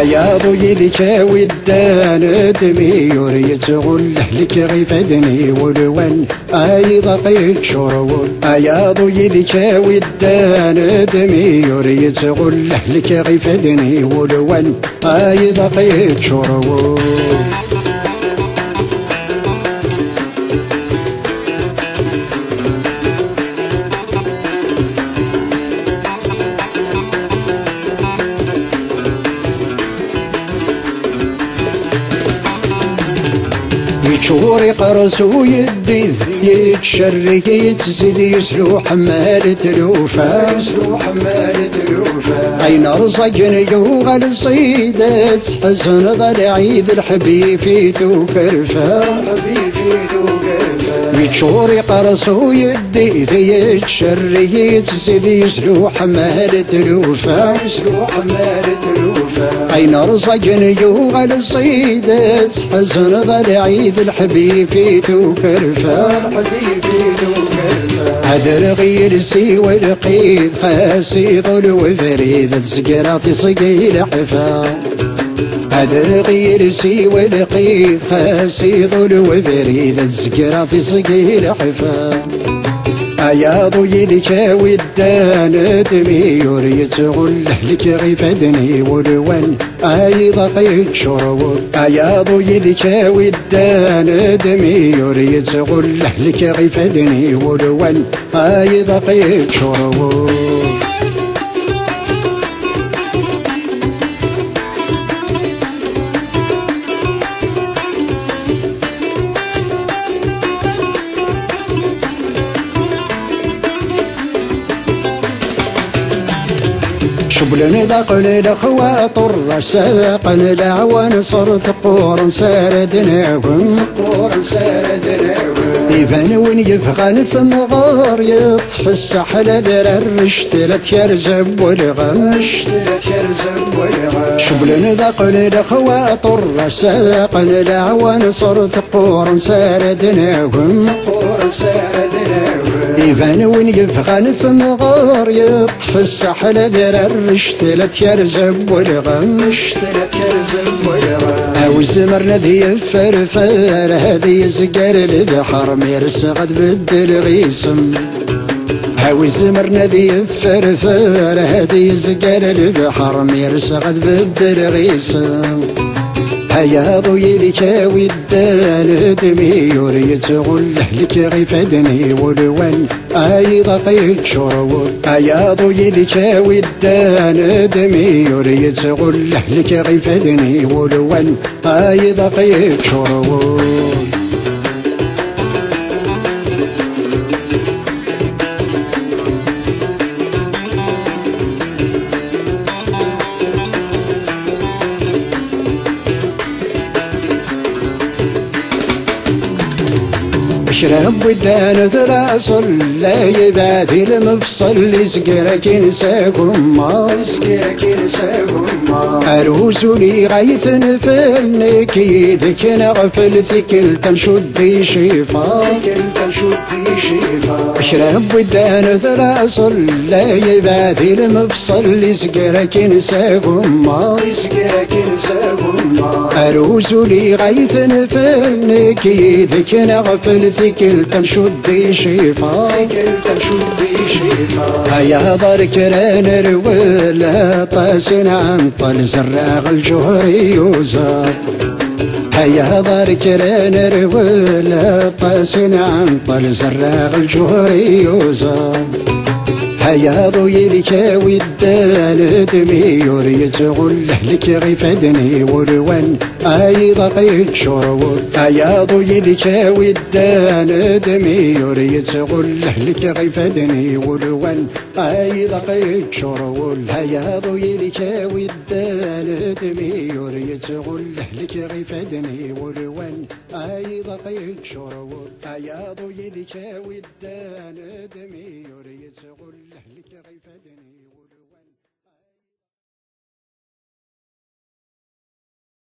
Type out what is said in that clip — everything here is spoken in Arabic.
يا ضوي ذيك ودان دمي وريت غله لك غيفدني ولوان اي ضقيت شرون يا ضوي ذيك ودان دمي وريت غله لك غيفدني ولوان اي ضقيت شرون يتشوري قرصو يديذ يتشري يتزيد يسلو حمال تلوفا أين رزقني يوغل الصيدات حزن ضلعيد الحبيب ذو كرفا يتشوري قرصو يديذ يتشري يتزيد يسلو حمال تلوفا أين رزقني يوغل الصيدات حزن ضلعيد الحبيب ذو كرفا هدر غير سي والقيد خاسي ظل وفريد سقراتي صقيل حفا هدر غير سي والقيد خاسي ظل وفريد سقراتي صقيل حفا يا ضوي ذيك ودان دمي وريت غله لك غيفدني ولوان اي ضقيت شرون يا ضوي ذيك ودان دمي وريت غله لك غيفدني ولوان اي ضقيت شرون شبلن ذاقن الخواطر ساقن العوان صرت قورا ساردناهم يبان وين يفغان ثم غار يطفي السحل ذر الرشت لا تيرزب والغم شبلن ذاقن الخواطر ساقن العوان صرت قورا ساردناهم يبان وين يفغان ثم غار يطفي السحل ذر الرشت لا تيرزب والغم او الزمر ذي فرفار هذي زقر البحر ميرس غد بدل غيسم هاوي الزمر ذي فرفار هذي زقر البحر ميرس غد بدل غيسم يا ضوي ذيك ودان دمي وريت غله لك غيفدني ولوان اي ضقيت شرون يا ضوي ذيك ودان دمي وريت غله لك غيفدني ولوان اي ضقيت شرون شرب ودان ثلاصل لا يبادي المفصل يسقرك ينساكم ما عروسني غيث نفلنك يذك نغفل ثكل تنشد شيفا شرب ودان ثلاصل لا يبادي المفصل يسقرك ينساكم ما عروسني غيث نفلنك يذك نغفل ثكل تنشد شيفا يا دار كران الولا طاسن عن طل زراغ الجهر يوزر يا دار كران الولا طاسن عن طل زراغ الجهر يوزر يا ضوي ذيك ودان دمي وريت غله لك غيفدني ولوان اي ضقيت شرون يا ضوي ذيك ودان دمي وريت غله لك غيفدني ولوان اي ضقيت شرون يا ضوي ذيك ودان دمي وريت غله لك غيفدني ولوان اي ضقيت شرون يا ضوي ذيك ودان دمي وريت غله لك غيفدني